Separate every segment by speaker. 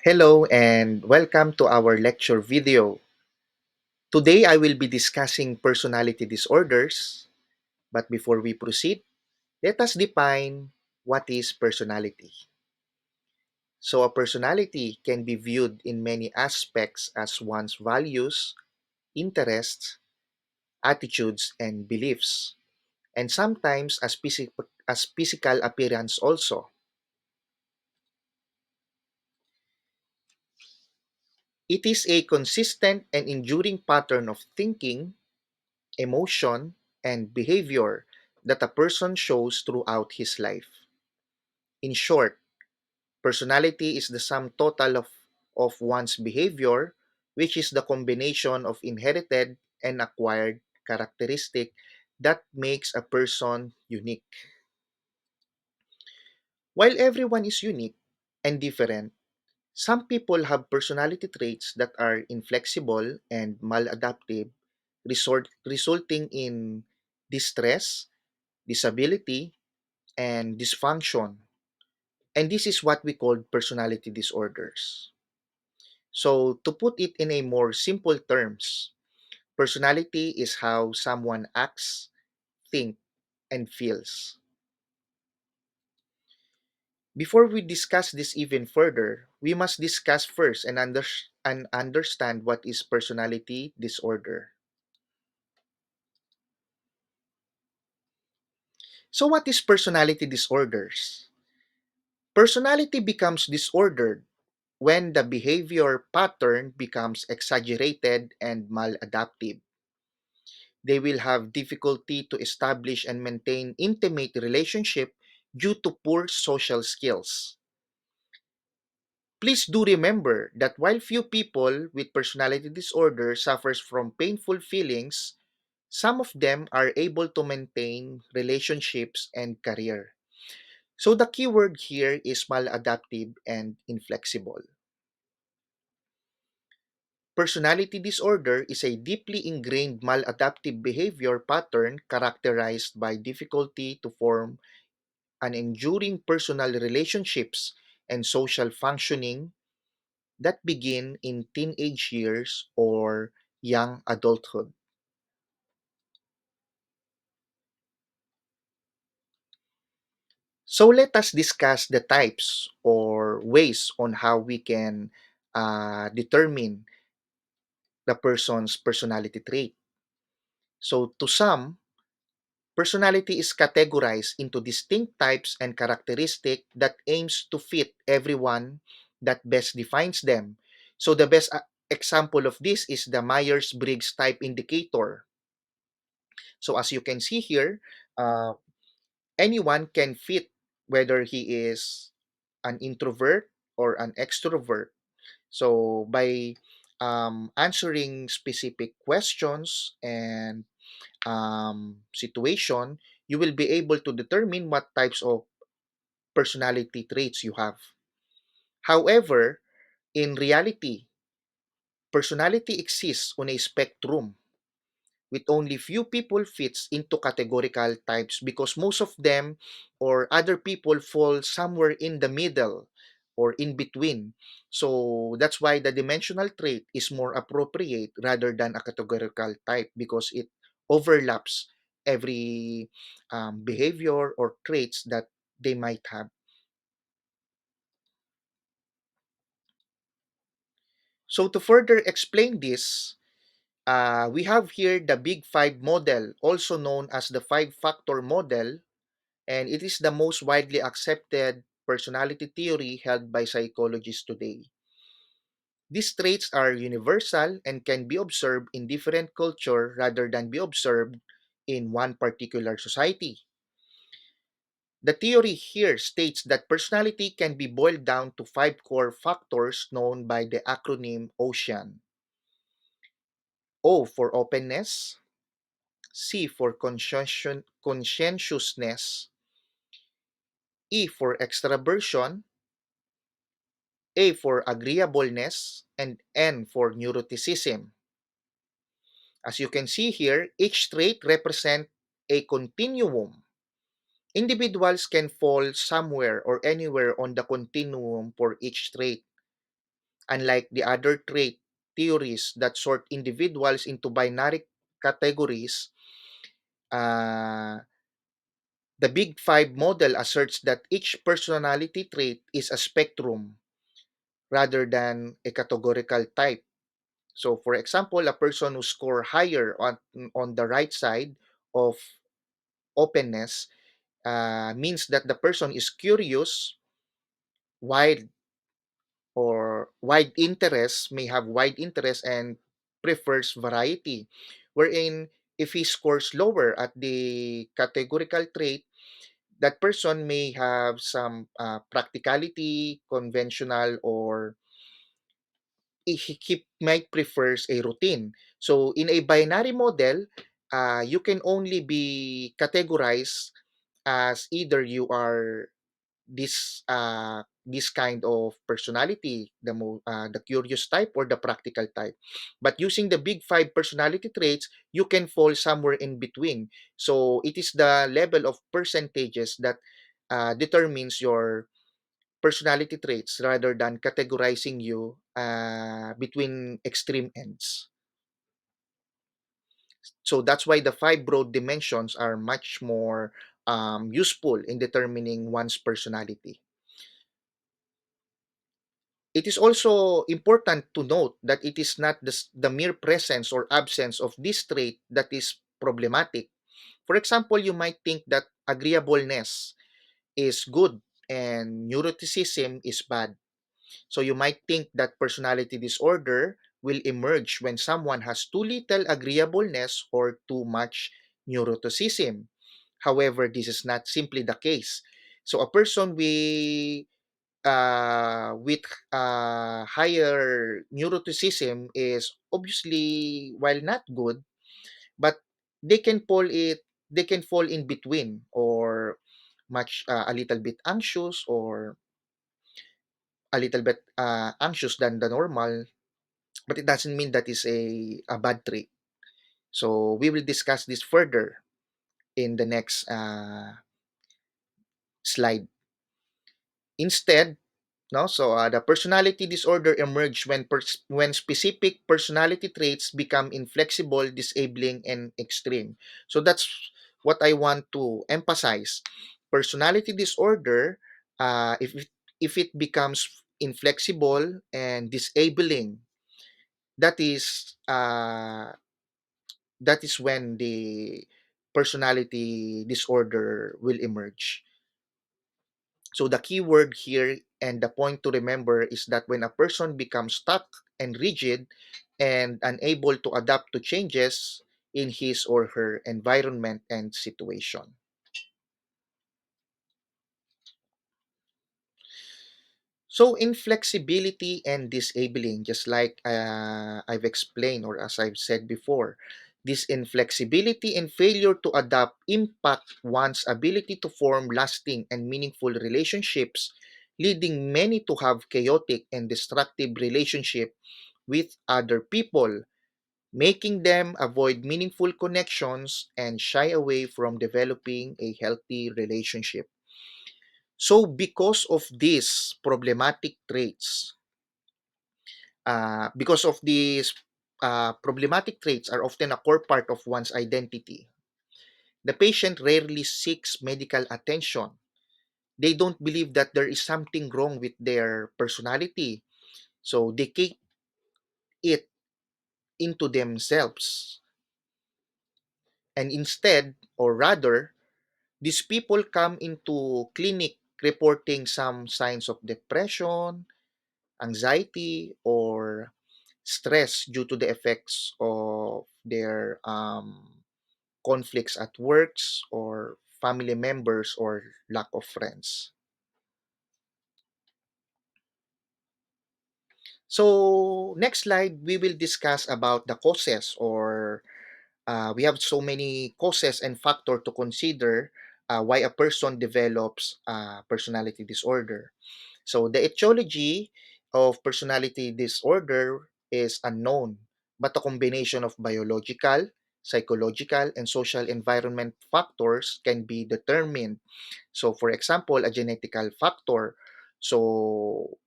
Speaker 1: Hello and welcome to our lecture video. Today I will be discussing personality disorders, but before we proceed, let us define what is personality. So a personality can be viewed in many aspects as one's values, interests, attitudes, and beliefs, and sometimes as physical appearance also. It is a consistent and enduring pattern of thinking, emotion, and behavior that a person shows throughout his life. In short, personality is the sum total of one's behavior, which is the combination of inherited and acquired characteristic that makes a person unique. While everyone is unique and different, some people have personality traits that are inflexible and maladaptive, resulting in distress, disability, and dysfunction. And this is what we call personality disorders. So, to put it in a more simple terms, personality is how someone acts, thinks, and feels. Before we discuss this even further, we must discuss first and understand what is personality disorder. So, what is personality disorders? Personality becomes disordered when the behavior pattern becomes exaggerated and maladaptive. They will have difficulty to establish and maintain intimate relationship due to poor social skills. Please do remember that while few people with personality disorder suffers from painful feelings, some of them are able to maintain relationships and career. So the key word here is maladaptive and inflexible. Personality disorder is a deeply ingrained maladaptive behavior pattern characterized by difficulty to form an enduring personal relationships and social functioning that begin in teenage years or young adulthood. So let us discuss the types or ways on how we can determine the person's personality trait. So to some, personality is categorized into distinct types and characteristics that aims to fit everyone that best defines them. So the best example of this is the Myers-Briggs type indicator. So as you can see here, uh, anyone can fit whether he is an introvert or an extrovert. So by answering specific questions and situation, you will be able to determine what types of personality traits you have. However, in reality, personality exists on a spectrum with only few people fits into categorical types because most of them or other people fall somewhere in the middle or in between. So that's why the dimensional trait is more appropriate rather than a categorical type because it overlaps every behavior or traits that they might have. So to further explain this, we have here the Big Five model, also known as the five-factor model, and it is the most widely accepted personality theory held by psychologists today. These traits are universal and can be observed in different culture rather than be observed in one particular society. The theory here states that personality can be boiled down to five core factors known by the acronym OCEAN. O for openness, C for conscientiousness, E for extraversion, A for agreeableness, and N for neuroticism. As you can see here, each trait represents a continuum. Individuals can fall somewhere or anywhere on the continuum for each trait. Unlike the other trait theories that sort individuals into binary categories, uh, the Big Five model asserts that each personality trait is a spectrum rather than a categorical type. So, for example, a person who score higher on the right side of openness means that the person is curious, wide or wide interest, may have wide interest and prefers variety. Wherein, if he scores lower at the categorical trait, that person may have some practicality, conventional, or he might prefers a routine. So in a binary model, you can only be categorized as either you are this kind of personality, the curious type or the practical type. But using the big five personality traits, you can fall somewhere in between. So it is the level of percentages that determines your personality traits rather than categorizing you between extreme ends. So that's why the five broad dimensions are much more useful in determining one's personality. It is also important to note that it is not the mere presence or absence of this trait that is problematic. For example, you might think that agreeableness is good and neuroticism is bad. So you might think that personality disorder will emerge when someone has too little agreeableness or too much neuroticism. However, this is not simply the case. So a person with higher neuroticism is obviously, while not good, but they can fall it they can fall in between, or much a little bit anxious, or a little bit anxious than the normal, but it doesn't mean that is a bad trait. So we will discuss this further in the next slide. Instead, no, so the personality disorder emerge when specific personality traits become inflexible, disabling, and extreme. So that's what I want to emphasize. Personality disorder, if it becomes inflexible and disabling, that is uh, that is when the personality disorder will emerge. So the key word here and the point to remember is that when a person becomes stuck and rigid and unable to adapt to changes in his or her environment and situation. So inflexibility and disabling, just like I've explained or as I've said before, this inflexibility and failure to adapt impact one's ability to form lasting and meaningful relationships, leading many to have chaotic and destructive relationship with other people, making them avoid meaningful connections and shy away from developing a healthy relationship. So because of these problematic traits, because of these problematic traits are often a core part of one's identity, the patient rarely seeks medical attention. They don't believe that there is something wrong with their personality, so they keep it into themselves. And instead, or rather, these people come into clinic reporting some signs of depression, anxiety, or stress due to the effects of their conflicts at works or family members or lack of friends. So next slide, we will discuss about the causes, or we have so many causes and factor to consider why a person develops personality disorder. So the etiology of personality disorder is unknown, but a combination of biological, psychological, and social environment factors can be determined. So for example, a genetical factor. So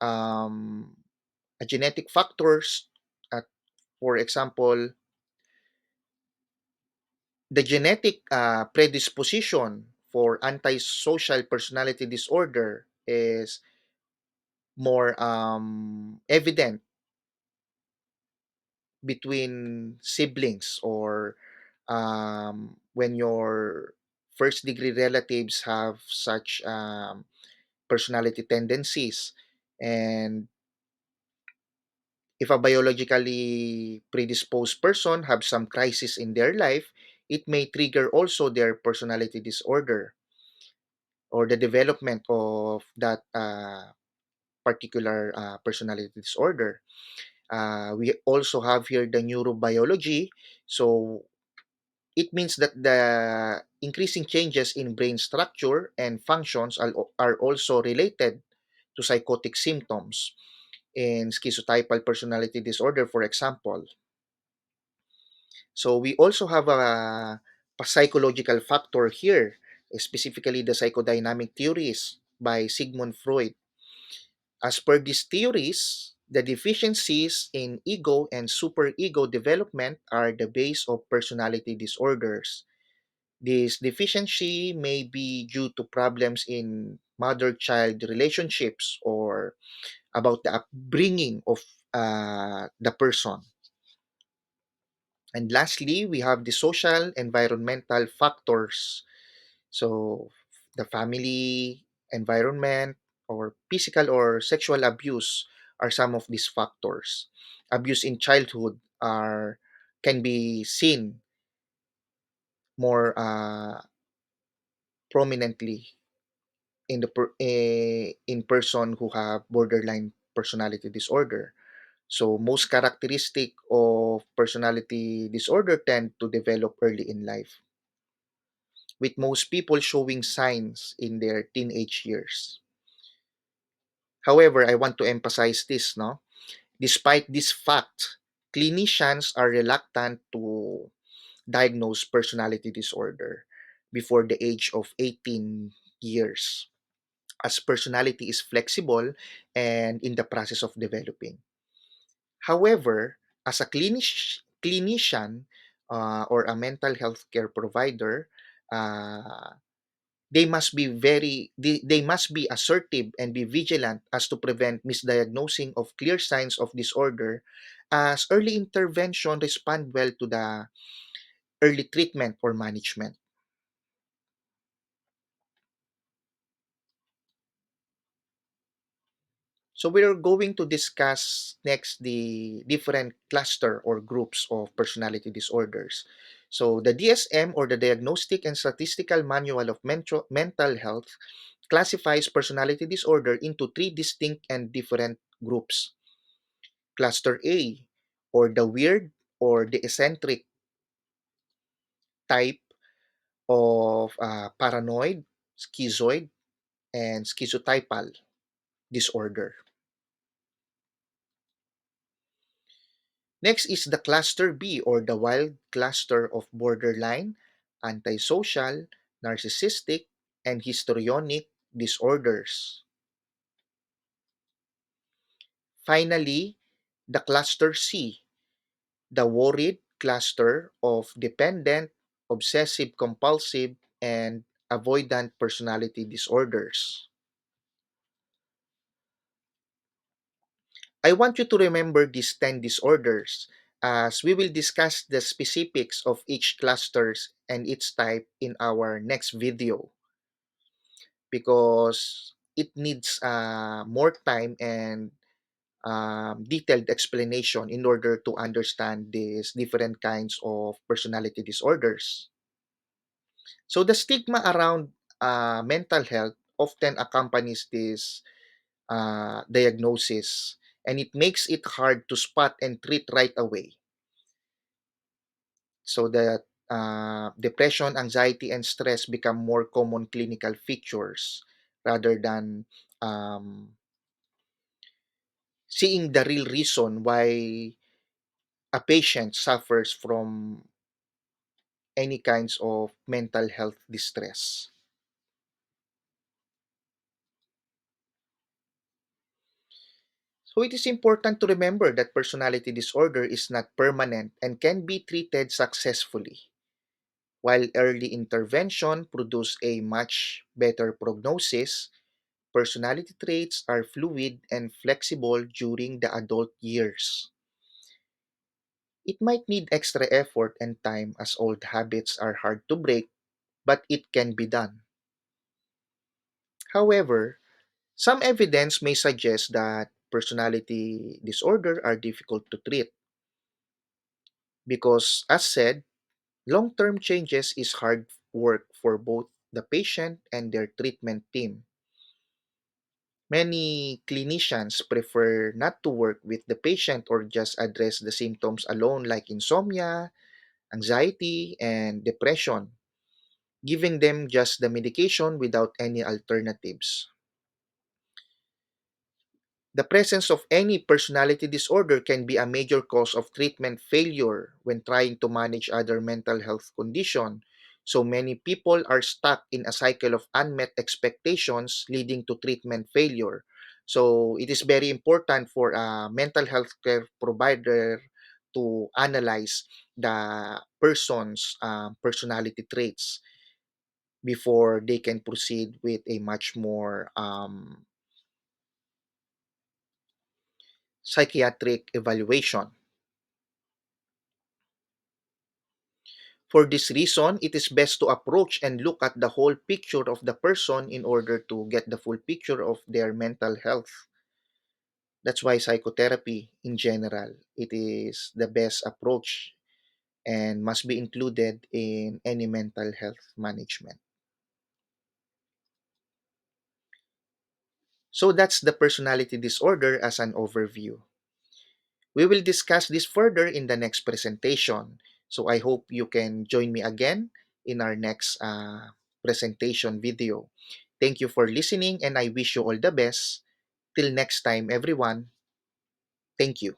Speaker 1: um, genetic factors. At, for example, the genetic predisposition for antisocial personality disorder is more evident between siblings, or when your first degree relatives have such personality tendencies. And if a biologically predisposed person have some crisis in their life, it may trigger also their personality disorder or the development of that particular personality disorder. We also have here the neurobiology. So it means that the increasing changes in brain structure and functions are also related to psychotic symptoms in schizotypal personality disorder, for example. So we also have a psychological factor here, specifically the psychodynamic theories by Sigmund Freud. As per these theories, the deficiencies in ego and superego development are the base of personality disorders. This deficiency may be due to problems in mother-child relationships or about the upbringing of the person. And lastly, we have the social environmental factors. So, the family, environment, or physical or sexual abuse are some of these factors. Abuse in childhood are can be seen more prominently in person who have borderline personality disorder. So most characteristic of personality disorder tend to develop early in life, with most people showing signs in their teenage years. However, I want to emphasize this, no? Despite this fact, clinicians are reluctant to diagnose personality disorder before the age of 18 years, as personality is flexible and in the process of developing. However, as a clinician or a mental health care provider, uh, they must be assertive and be vigilant as to prevent misdiagnosing of clear signs of disorder, as early intervention respond well to the early treatment or management. So we're going to discuss next the different cluster or groups of personality disorders. So the DSM, or the Diagnostic and Statistical Manual of Mental Health, classifies personality disorder into three distinct and different groups. Cluster A, or the weird or the eccentric type of paranoid, schizoid, and schizotypal disorder. Next is the cluster B, or the wild cluster of borderline, antisocial, narcissistic, and histrionic disorders. Finally, the cluster C, the worried cluster of dependent, obsessive compulsive, and avoidant personality disorders. I want you to remember these 10 disorders, as we will discuss the specifics of each clusters and its type in our next video, because it needs more time and detailed explanation in order to understand these different kinds of personality disorders. So the stigma around mental health often accompanies this diagnosis, and it makes it hard to spot and treat right away. So that depression, anxiety, and stress become more common clinical features rather than um, seeing the real reason why a patient suffers from any kinds of mental health distress. So it is important to remember that personality disorder is not permanent and can be treated successfully. While early intervention produce a much better prognosis, personality traits are fluid and flexible during the adult years. It might need extra effort and time as old habits are hard to break, but it can be done. However, some evidence may suggest that personality disorder are difficult to treat because, as said, long-term changes is hard work for both the patient and their treatment team. Many clinicians prefer not to work with the patient or just address the symptoms alone like insomnia, anxiety, and depression, giving them just the medication without any alternatives. The presence of any personality disorder can be a major cause of treatment failure when trying to manage other mental health condition. So many people are stuck in a cycle of unmet expectations leading to treatment failure. So it is very important for a mental health care provider to analyze the person's personality traits before they can proceed with a much more psychiatric evaluation. For this reason, it is best to approach and look at the whole picture of the person in order to get the full picture of their mental health. That's why psychotherapy in general, it is the best approach and must be included in any mental health management. So that's the personality disorder as an overview. We will discuss this further in the next presentation. So I hope you can join me again in our next presentation video. Thank you for listening and I wish you all the best. Till next time, everyone. Thank you.